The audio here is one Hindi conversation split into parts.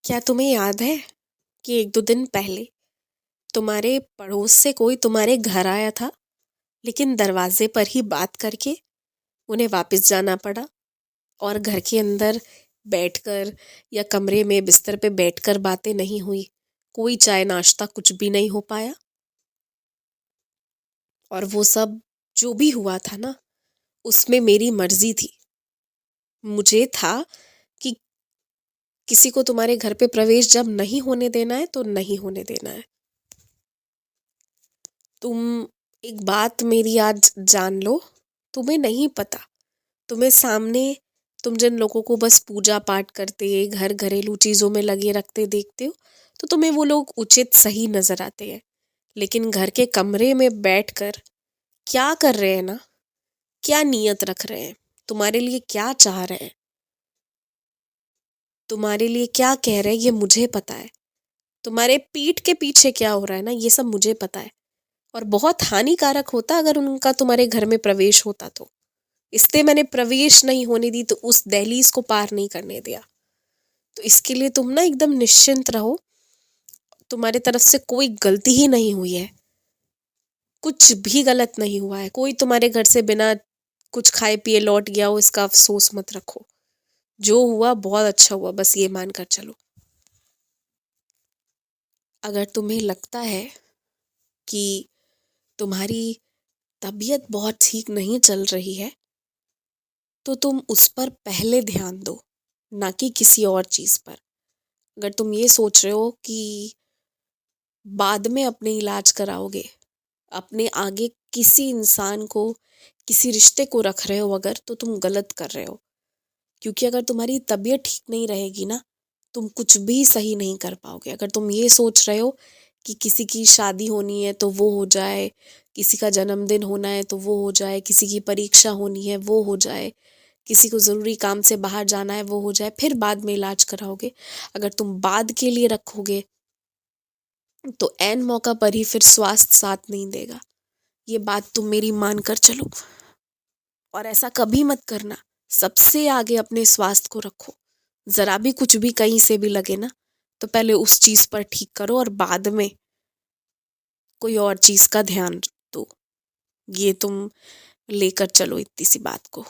क्या तुम्हें याद है कि एक दो दिन पहले तुम्हारे पड़ोस से कोई तुम्हारे घर आया था, लेकिन दरवाजे पर ही बात करके उन्हें वापस जाना पड़ा और घर के अंदर बैठकर या कमरे में बिस्तर पे बैठकर बातें नहीं हुई। कोई चाय नाश्ता कुछ भी नहीं हो पाया। और वो सब जो भी हुआ था ना, उसमें मेरी मर्जी थी। मुझे था कि किसी को तुम्हारे घर पे प्रवेश जब नहीं होने देना है तो नहीं होने देना है। तुम एक बात मेरी आज जान लो। तुम्हें नहीं पता, तुम्हें सामने तुम जिन लोगों को बस पूजा पाठ करते, घर घरेलू चीजों में लगे रखते देखते हो, तो तुम्हें वो लोग उचित सही नजर आते हैं। लेकिन घर के कमरे में बैठकर क्या कर रहे हैं ना, क्या नियत रख रहे हैं, तुम्हारे लिए क्या चाह रहे हैं, तुम्हारे लिए क्या कह रहे हैं, ये मुझे पता है। तुम्हारे पीठ के पीछे क्या हो रहा है ना, ये सब मुझे पता है। और बहुत हानिकारक होता अगर उनका तुम्हारे घर में प्रवेश होता तो। इसलिए मैंने प्रवेश नहीं होने दी, तो उस दहलीज को पार नहीं करने दिया। तो इसके लिए तुम ना एकदम निश्चिंत रहो। तुम्हारी तरफ से कोई गलती ही नहीं हुई है, कुछ भी गलत नहीं हुआ है। कोई तुम्हारे घर से बिना कुछ खाए पिए लौट गया हो, इसका अफसोस मत रखो। जो हुआ बहुत अच्छा हुआ, बस ये मान कर चलो। अगर तुम्हें लगता है कि तुम्हारी तबीयत बहुत ठीक नहीं चल रही है, तो तुम उस पर पहले ध्यान दो, ना कि किसी और चीज पर। अगर तुम ये सोच रहे हो कि बाद में अपने इलाज कराओगे, अपने आगे किसी इंसान को, किसी रिश्ते को रख रहे हो अगर, तो तुम गलत कर रहे हो। क्योंकि अगर तुम्हारी तबीयत ठीक नहीं रहेगी ना, तुम कुछ भी सही नहीं कर पाओगे। अगर तुम ये सोच रहे हो कि किसी की शादी होनी है तो वो हो जाए, किसी का जन्मदिन होना है तो वो हो जाए, किसी की परीक्षा होनी है वो हो जाए, किसी को ज़रूरी काम से बाहर जाना है वो हो जाए, फिर बाद में इलाज कराओगे, अगर तुम बाद के लिए रखोगे तो ऐन मौका पर ही फिर स्वास्थ्य साथ नहीं देगा। ये बात तुम मेरी मान कर चलो। और ऐसा कभी मत करना। सबसे आगे अपने स्वास्थ्य को रखो। जरा भी कुछ भी कहीं से भी लगे ना, तो पहले उस चीज पर ठीक करो और बाद में कोई और चीज का ध्यान दो। ये तुम लेकर चलो इतनी सी बात को।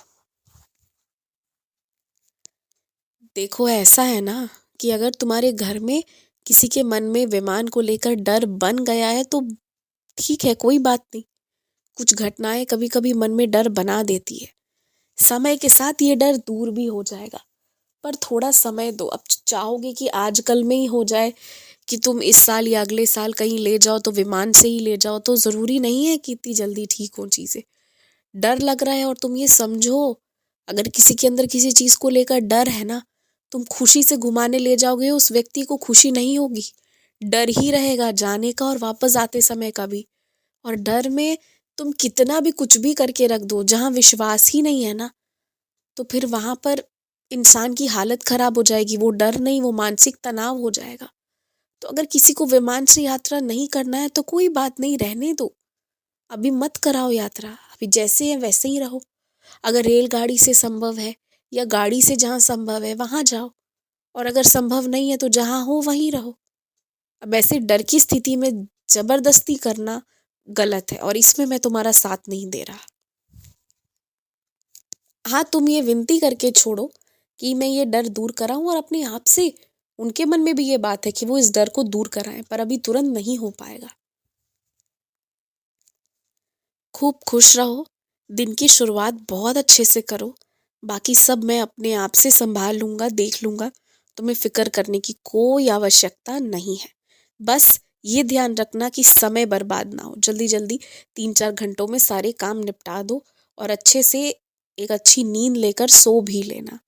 देखो ऐसा है ना, कि अगर तुम्हारे घर में किसी के मन में विमान को लेकर डर बन गया है तो ठीक है, कोई बात नहीं। कुछ घटनाएं कभी कभी मन में डर बना देती है। समय के साथ ये डर दूर भी हो जाएगा, पर थोड़ा समय दो। अब चाहोगे कि आजकल में ही हो जाए, कि तुम इस साल या अगले साल कहीं ले जाओ तो विमान से ही ले जाओ, तो जरूरी नहीं है कि इतनी जल्दी ठीक हो चीजें। डर लग रहा है और तुम ये समझो, अगर किसी के अंदर किसी चीज को लेकर डर है ना, तुम खुशी से घुमाने ले जाओगे, उस व्यक्ति को खुशी नहीं होगी। डर ही रहेगा जाने का और वापस आते समय का भी। और डर में तुम कितना भी कुछ भी करके रख दो, जहां विश्वास ही नहीं है ना, तो फिर वहां पर इंसान की हालत खराब हो जाएगी। वो डर नहीं, वो मानसिक तनाव हो जाएगा। तो अगर किसी को विमान से यात्रा नहीं करना है तो कोई बात नहीं, रहने दो। अभी मत कराओ यात्रा, अभी जैसे है वैसे ही रहो। अगर रेलगाड़ी से संभव है या गाड़ी से जहाँ संभव है वहां जाओ, और अगर संभव नहीं है तो जहां हो वहीं रहो। अब ऐसे डर की स्थिति में जबरदस्ती करना गलत है, और इसमें मैं तुम्हारा साथ नहीं दे रहा। हाँ, तुम ये विनती करके छोड़ो कि मैं ये डर दूर कराऊं, और अपने आप से उनके मन में भी ये बात है कि वो इस डर को दूर कराएं, पर अभी तुरंत नहीं हो पाएगा। खूब खुश रहो, दिन की शुरुआत बहुत अच्छे से करो। बाकी सब मैं अपने आप से संभाल लूंगा, देख लूंगा। तुम्हें फिक्र करने की कोई आवश्यकता नहीं है। बस ये ध्यान रखना कि समय बर्बाद ना हो। जल्दी जल्दी 3-4 घंटों में सारे काम निपटा दो, और अच्छे से एक अच्छी नींद लेकर सो भी लेना।